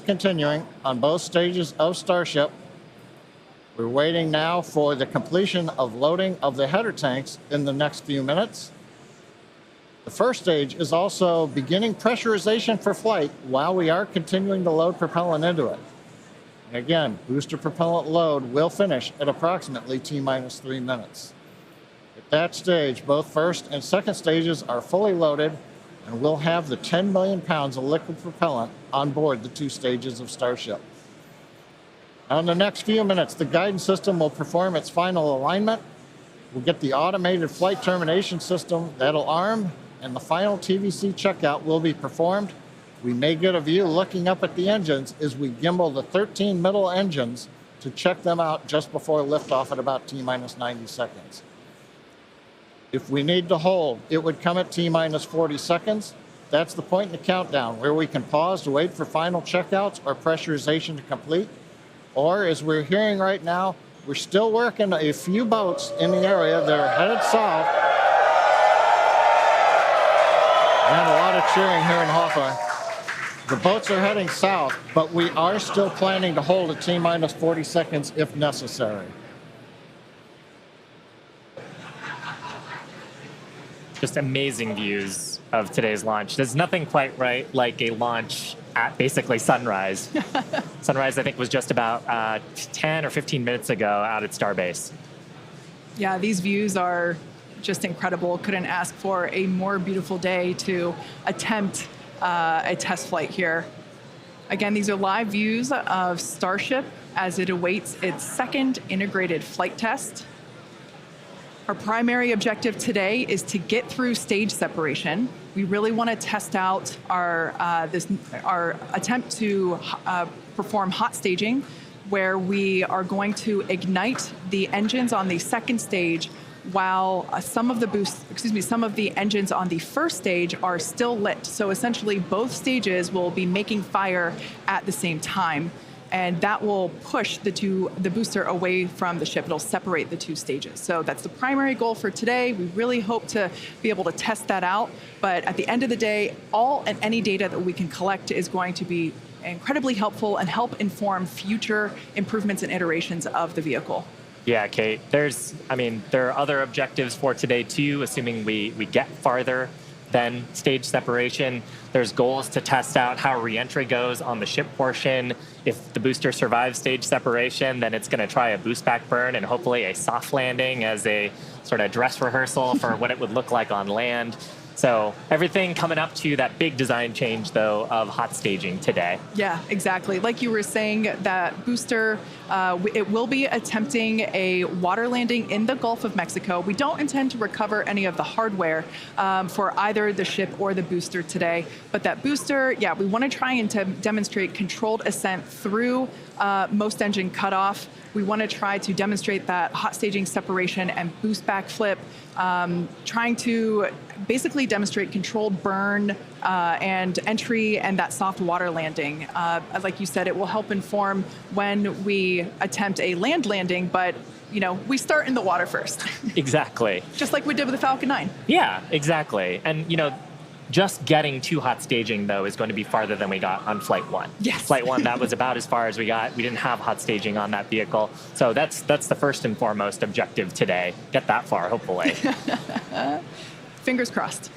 continuing on both stages of Starship. We're waiting now for the completion of loading of the header tanks in the next few minutes. The first stage is also beginning pressurization for flight while we are continuing to load propellant into it. And again, booster propellant load will finish at approximately T-minus 3 minutes. At that stage, both first and second stages are fully loaded, and we'll have the 10 million pounds of liquid propellant on board the 2 stages of Starship. Now in the next few minutes, the guidance system will perform its final alignment. We'll get the automated flight termination system that'll arm, and the final TVC checkout will be performed. We may get a view looking up at the engines as we gimbal the 13 middle engines to check them out just before liftoff at about T-minus 90 seconds. If we need to hold, it would come at T-minus 40 seconds. That's the point in the countdown where we can pause to wait for final checkouts or pressurization to complete. Or, as we're hearing right now, we're still working a few boats in the area that are headed south. And a lot of cheering here in Hawthorne. The boats are heading south, but we are still planning to hold at T-minus 40 seconds if necessary. Just amazing views of today's launch. There's nothing quite right like a launch at basically sunrise. Sunrise, I think, was just about 10 or 15 minutes ago out at Starbase. Yeah, these views are just incredible. Couldn't ask for a more beautiful day to attempt a test flight here. Again, these are live views of Starship as it awaits its second integrated flight test. Our primary objective today is to get through stage separation. We really want to test out our attempt to perform hot staging, where we are going to ignite the engines on the second stage while some of the engines on the first stage are still lit. So essentially both stages will be making fire at the same time, and that will push the booster away from the ship. It'll separate the 2 stages. So that's the primary goal for today. We really hope to be able to test that out, but at the end of the day, all and any data that we can collect is going to be incredibly helpful and help inform future improvements and iterations of the vehicle. Yeah, Kate, there are other objectives for today too, assuming we get farther than stage separation. There's goals to test out how reentry goes on the ship portion. If the booster survives stage separation, then it's going to try a boost back burn and hopefully a soft landing as a sort of dress rehearsal for what it would look like on land. So everything coming up to that big design change, though, of hot staging today. Yeah, exactly. Like you were saying, that booster, it will be attempting a water landing in the Gulf of Mexico. We don't intend to recover any of the hardware for either the ship or the booster today. But that booster, yeah, we want to try and demonstrate controlled ascent through most engine cutoff. We want to try to demonstrate that hot staging separation and boost back flip, trying to basically demonstrate controlled burn and entry and that soft water landing. Like you said, it will help inform when we attempt a land landing, but we start in the water first. Exactly. Just like we did with the Falcon 9. Yeah, exactly. And just getting to hot staging, though, is going to be farther than we got on Flight 1. Yes. Flight 1, that was about as far as we got. We didn't have hot staging on that vehicle. So that's the first and foremost objective today. Get that far, hopefully. Fingers crossed.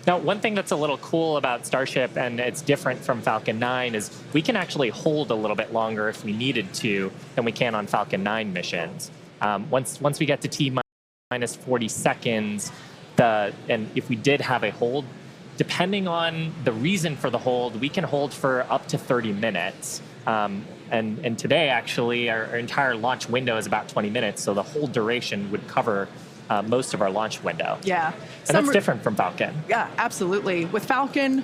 Now, one thing that's a little cool about Starship, and it's different from Falcon 9, is we can actually hold a little bit longer if we needed to than we can on Falcon 9 missions. Once we get to T-minus 40 seconds, and if we did have a hold, depending on the reason for the hold, we can hold for up to 30 minutes. And today, actually, our entire launch window is about 20 minutes, so the whole duration would cover most of our launch window. Yeah. And that's different from Falcon. Yeah, absolutely. With Falcon,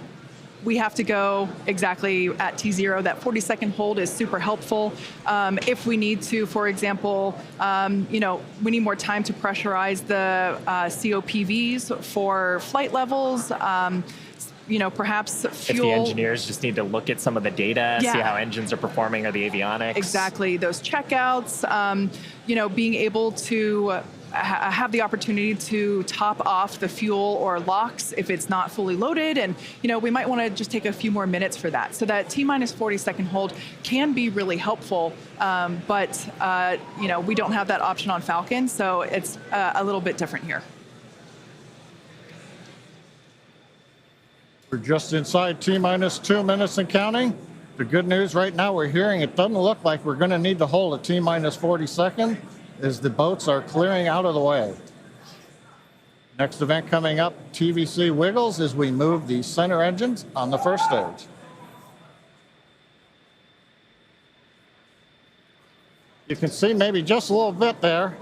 we have to go exactly at T0. That 40-second hold is super helpful. If we need to, for example, we need more time to pressurize the COPVs for flight levels. Perhaps fuel. If the engineers just need to look at some of the data, see how engines are performing or the avionics. Exactly. Those checkouts, being able to have the opportunity to top off the fuel or LOX if it's not fully loaded. And, we might want to just take a few more minutes for that. So that T-minus 40-second hold can be really helpful. But we don't have that option on Falcon, so it's a little bit different here. We're just inside T-minus 2 minutes and counting. The good news right now we're hearing it doesn't look like we're going to need to hold a T-minus 40 second as the boats are clearing out of the way. Next event coming up, TVC wiggles as we move the center engines on the first stage. You can see maybe just a little bit there.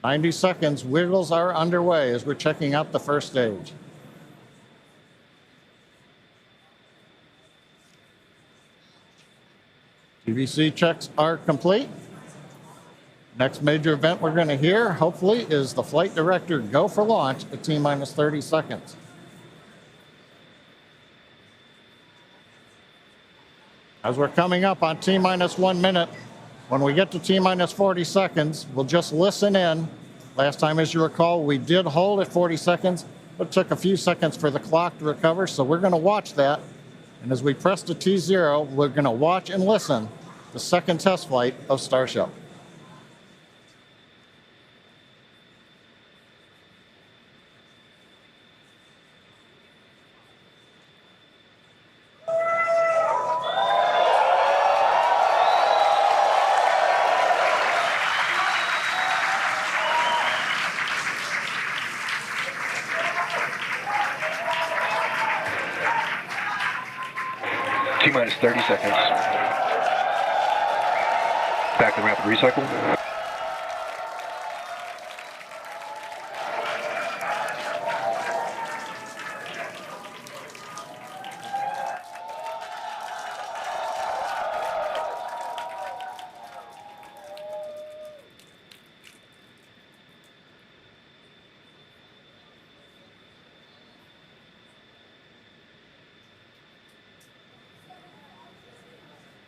90 seconds, wiggles are underway as we're checking out the first stage. TVC checks are complete. Next major event we're going to hear, hopefully, is the flight director go for launch at T-minus 30 seconds. As we're coming up on T-minus 1 minute, when we get to T-minus 40 seconds, we'll just listen in. Last time, as you recall, we did hold at 40 seconds, but it took a few seconds for the clock to recover, so we're going to watch that. And as we press to T0, we're going to watch and listen the second test flight of Starship. T-minus 30 seconds. Back to rapid recycle.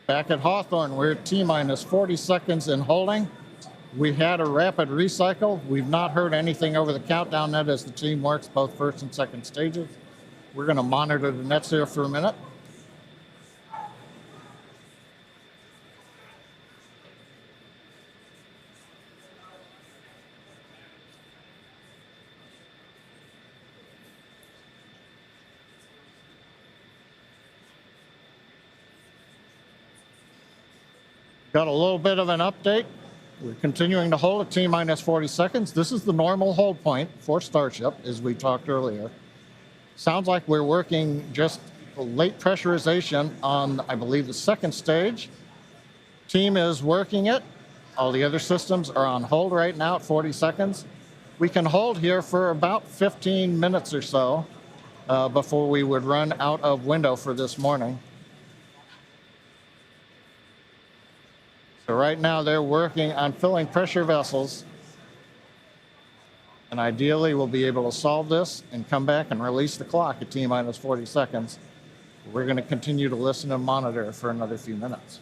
Back at Hawthorne, we're at T-minus 40 seconds in holding. We had a rapid recycle. We've not heard anything over the countdown net as the team works both first and second stages. We're going to monitor the nets here for a minute. Got a little bit of an update. We're continuing to hold at T-minus 40 seconds. This is the normal hold point for Starship, as we talked earlier. Sounds like we're working just late pressurization on, I believe, the second stage. Team is working it. All the other systems are on hold right now at 40 seconds. We can hold here for about 15 minutes or so before we would run out of window for this morning. So right now they're working on filling pressure vessels, and ideally we'll be able to solve this and come back and release the clock at T-minus 40 seconds. We're going to continue to listen and monitor for another few minutes.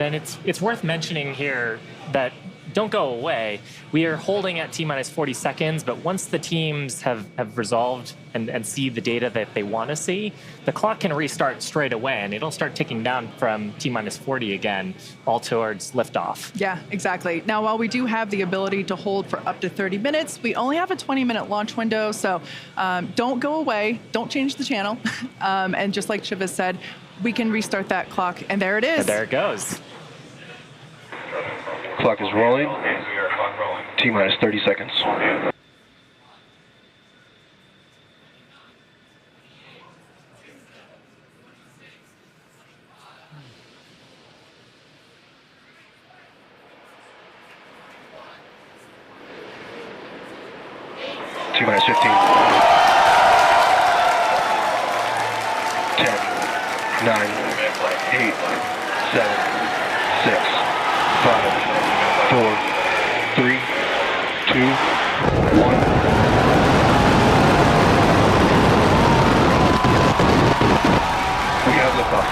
And it's worth mentioning here that don't go away. We are holding at T-minus 40 seconds, but once the teams have resolved and see the data that they want to see, the clock can restart straight away, and it'll start ticking down from T-minus 40 again, all towards liftoff. Yeah, exactly. Now, while we do have the ability to hold for up to 30 minutes, we only have a 20-minute launch window, so don't go away, don't change the channel, and just like Shiva said, we can restart that clock, and there it is. And there it goes. Clock is rolling. T-minus 30 seconds. T-minus 15. 10, 9, 8, 7, 6, 5, 4, 3, 2, 1. We have liftoff.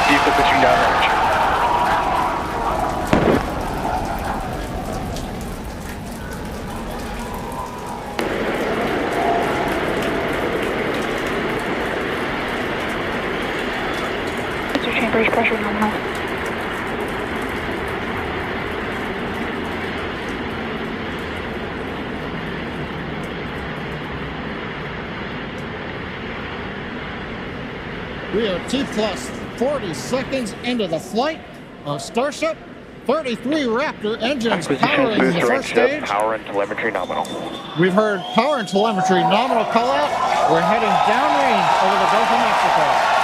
Vehicle pitching downrange. Booster chambers pressure nominal. We are T plus 40 seconds into the flight of Starship. 33 Raptor engines powering the first stage. Power and telemetry nominal. We've heard power and telemetry nominal call out. We're heading downrange over the Gulf of Mexico.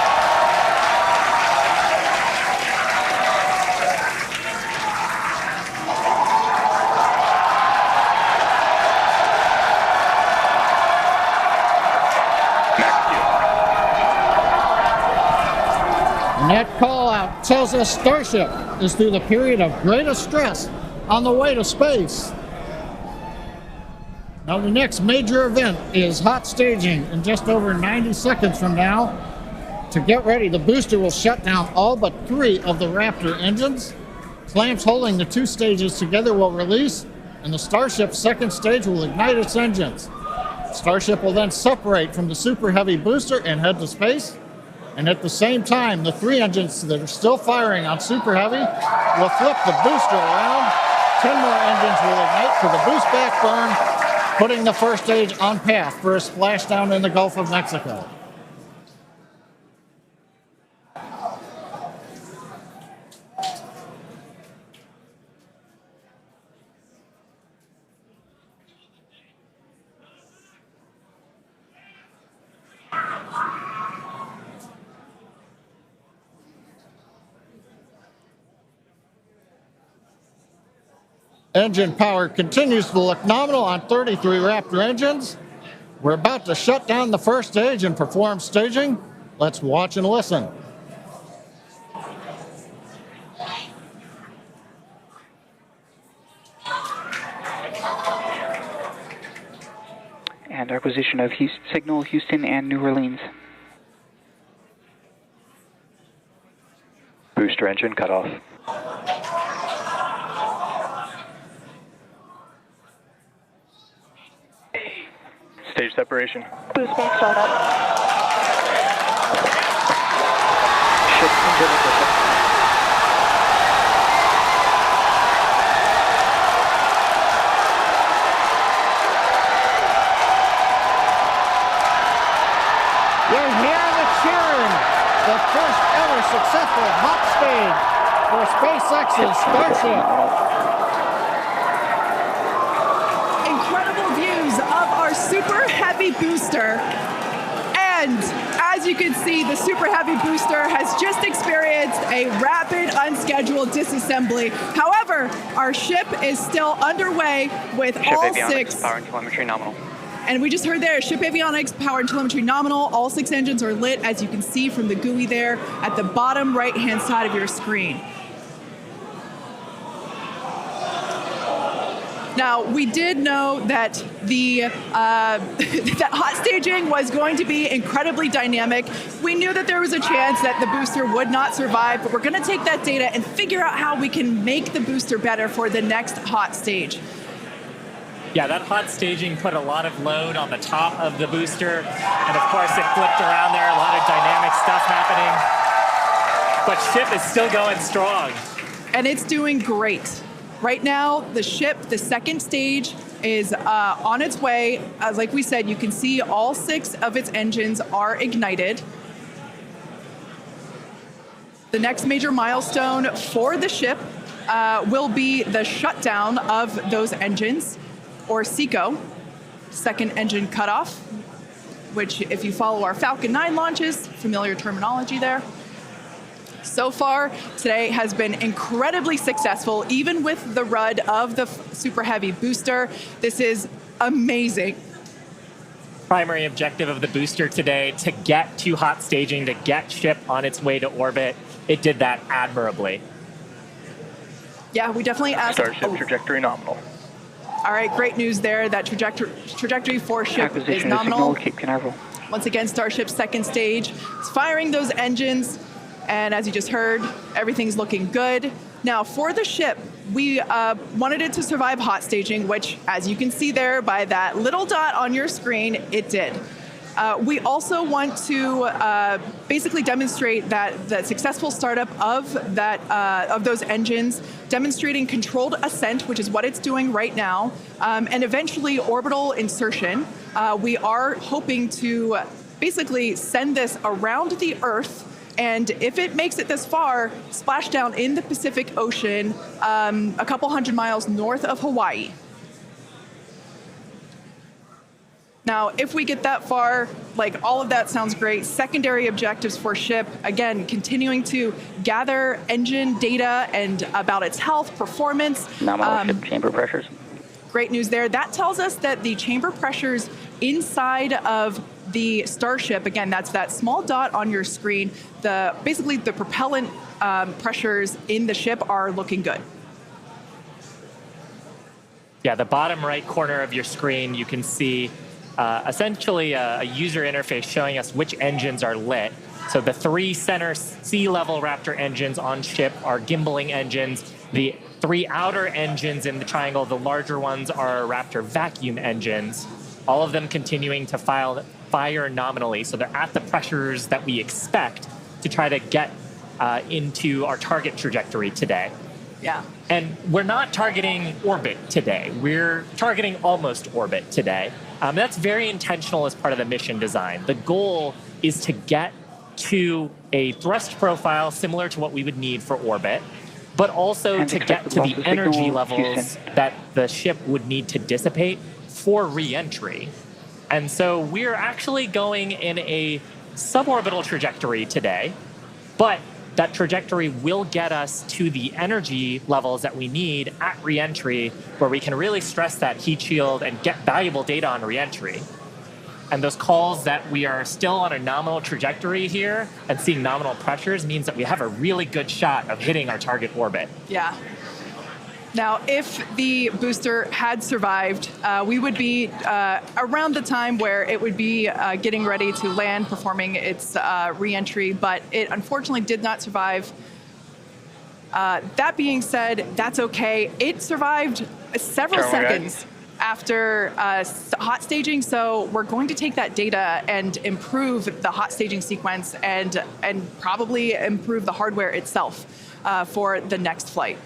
And that call out tells us Starship is through the period of greatest stress on the way to space. Now the next major event is hot staging in just over 90 seconds from now. To get ready, the booster will shut down all but 3 of the Raptor engines. Clamps holding the 2 stages together will release, and the Starship's second stage will ignite its engines. Starship will then separate from the Super Heavy booster and head to space. And at the same time, the 3 engines that are still firing on Super Heavy will flip the booster around. 10 more engines will ignite for the boost back burn, putting the first stage on path for a splashdown in the Gulf of Mexico. Engine power continues to look nominal on 33 Raptor engines. We're about to shut down the first stage and perform staging. Let's watch and listen. And acquisition of signal Houston and New Orleans. Booster engine cut off. Stage separation. Boost back startup. Ship engine ignition. You're hearing the cheering. The first ever successful hot stage for SpaceX's Starship. Incredible views of our Super Heavy booster. And as you can see, the Super Heavy booster has just experienced a rapid, unscheduled disassembly. However, our ship is still underway with Ship all avionics, 6. power and telemetry nominal. And we just heard there, ship avionics, power and telemetry nominal. All 6 engines are lit, as you can see from the GUI there at the bottom right-hand side of your screen. Now, we did know that that hot staging was going to be incredibly dynamic. We knew that there was a chance that the booster would not survive, but we're going to take that data and figure out how we can make the booster better for the next hot stage. Yeah, that hot staging put a lot of load on the top of the booster, and of course it flipped around there, a lot of dynamic stuff happening. But ship is still going strong. And it's doing great. Right now, the ship, the second stage, is on its way. Like we said, you can see all 6 of its engines are ignited. The next major milestone for the ship will be the shutdown of those engines, or SECO, second engine cutoff, which if you follow our Falcon 9 launches, familiar terminology there. So far, today has been incredibly successful, even with the RUD of the Super Heavy booster. This is amazing. Primary objective of the booster today, to get to hot staging, to get ship on its way to orbit. it did that admirably. Yeah, we definitely asked. Starship trajectory nominal. All right, great news there. That trajectory for ship is Acquisition of nominal. signal, Cape Canaveral. Once again, Starship's second stage is firing those engines, and as you just heard, everything's looking good. Now, for the ship, we wanted it to survive hot staging, which, as you can see there by that little dot on your screen, it did. We also want to basically demonstrate that the successful startup of those engines, demonstrating controlled ascent, which is what it's doing right now, and eventually orbital insertion. We are hoping to basically send this around the Earth, and if it makes it this far, splash down in the Pacific Ocean, a couple hundred miles north of Hawaii. Now, if we get that far, like all of that sounds great. Secondary objectives for ship, again, continuing to gather engine data and about its health, performance. Nominal ship chamber pressures. Great news there. That tells us that the chamber pressures inside of the Starship, again, that's that small dot on your screen, basically the propellant pressures in the ship are looking good. Yeah, the bottom right corner of your screen, you can see essentially a user interface showing us which engines are lit. So the 3 center sea level Raptor engines on ship are gimbaling engines. The 3 outer engines in the triangle, the larger ones, are Raptor vacuum engines. All of them continuing to fire nominally. So they're at the pressures that we expect to try to get into our target trajectory today. Yeah. And we're not targeting orbit today. We're targeting almost orbit today. That's very intentional as part of the mission design. The goal is to get to a thrust profile similar to what we would need for orbit, but also And to get to the expected energy signal, levels Houston. that the ship would need to dissipate for re-entry. And so we're actually going in a suborbital trajectory today, but that trajectory will get us to the energy levels that we need at re-entry, where we can really stress that heat shield and get valuable data on re-entry. And those calls that we are still on a nominal trajectory here and seeing nominal pressures means that we have a really good shot of hitting our target orbit. Yeah. Now, if the booster had survived, we would be around the time where it would be getting ready to land, performing its re-entry, but it unfortunately did not survive. That being said, that's okay. It survived several seconds after hot staging, so we're going to take that data and improve the hot staging sequence and probably improve the hardware itself for the next flight.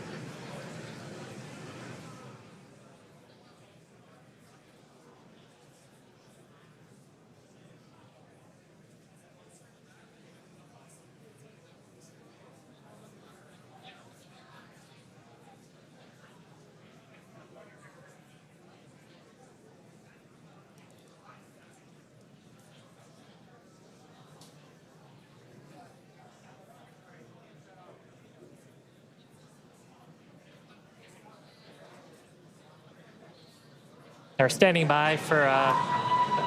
They're standing by for a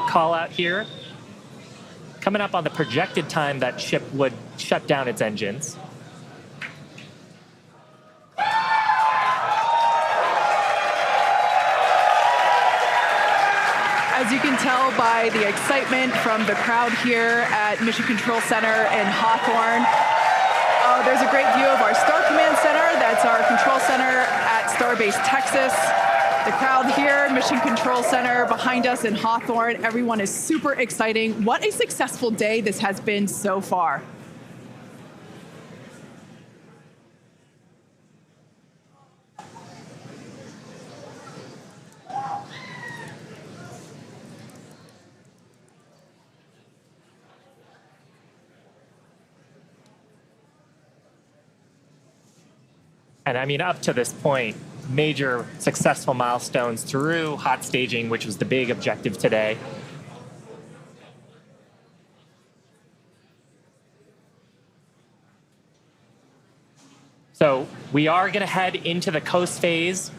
call out here. Coming up on the projected time that ship would shut down its engines. As you can tell by the excitement from the crowd here at Mission Control Center in Hawthorne, there's a great view of our Star Command Center. That's our control center at Starbase Texas. The crowd here, Mission Control Center behind us in Hawthorne. Everyone is super exciting. What a successful day this has been so far. And I mean, up to this point, major successful milestones through hot staging, which was the big objective today. So we are going to head into the coast phase,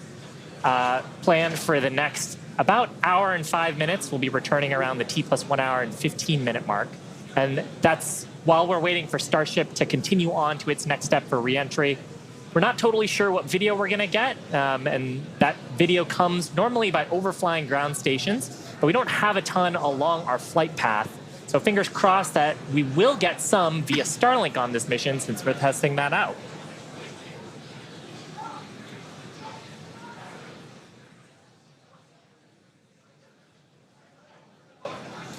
planned for the next about hour and 5 minutes. We'll be returning around the T+1 hour and 15 minute mark. And that's while we're waiting for Starship to continue on to its next step for reentry. We're not totally sure what video we're going to get, and that video comes normally by overflying ground stations, but we don't have a ton along our flight path. So fingers crossed that we will get some via Starlink on this mission since we're testing that out.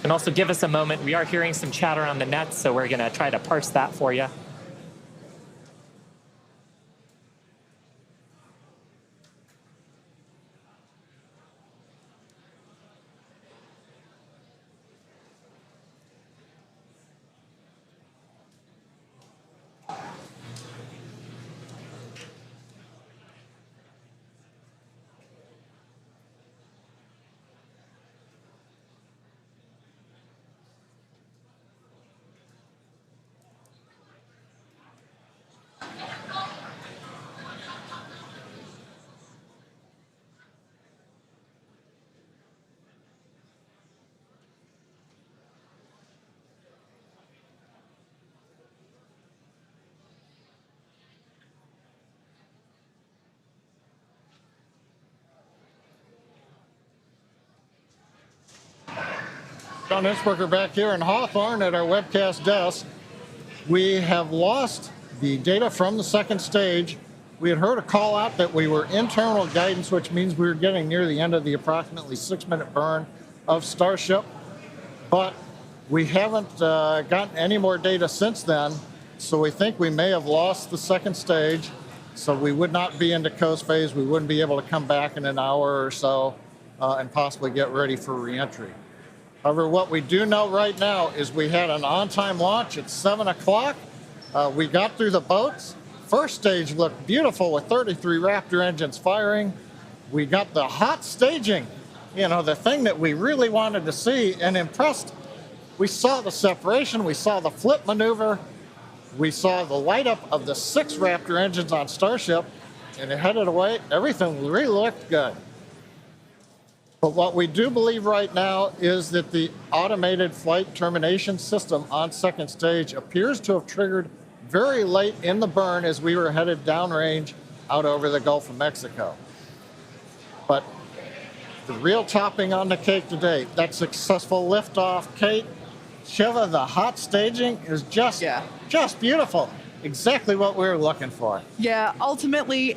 And also give us a moment. We are hearing some chatter on the net, so we're going to try to parse that for you. John Innsbrucker back here in Hawthorne at our webcast desk. We have lost the data from the second stage. We had heard a call out that we were internal guidance, which means we were getting near the end of the approximately 6-minute burn of Starship, but we haven't gotten any more data since then, so we think we may have lost the second stage, so we would not be into coast phase. We wouldn't be able to come back in an hour or so and possibly get ready for reentry. However, what we do know right now is we had an on-time launch at 7 o'clock. We got through the boats. First stage looked beautiful with 33 Raptor engines firing. We got the hot staging, you know, the thing that we really wanted to see and impressed. We saw the separation. We saw the flip maneuver. We saw the light up of the 6 Raptor engines on Starship, and it headed away. Everything really looked good. But what we do believe right now is that the automated flight termination system on second stage appears to have triggered very late in the burn as we were headed downrange out over the Gulf of Mexico. But the real topping on the cake today, that successful liftoff, Kate, Shiva, the hot staging is just beautiful. Exactly what we were looking for. Yeah, ultimately,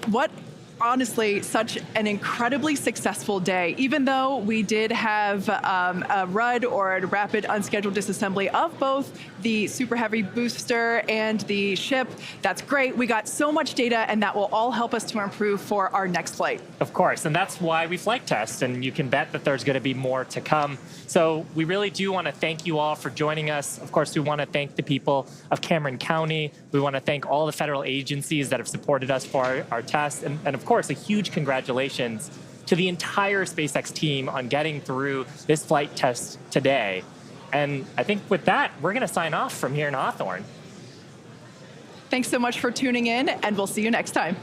honestly, such an incredibly successful day. Even though we did have a RUD or a rapid unscheduled disassembly of both the Super Heavy booster and the ship, that's great. We got so much data, and that will all help us to improve for our next flight. Of course, and that's why we flight test, and you can bet that there's going to be more to come. So we really do want to thank you all for joining us. Of course, we want to thank the people of Cameron County. We want to thank all the federal agencies that have supported us for our test. And of course, a huge congratulations to the entire SpaceX team on getting through this flight test today. And I think with that, we're going to sign off from here in Hawthorne. Thanks so much for tuning in, and we'll see you next time.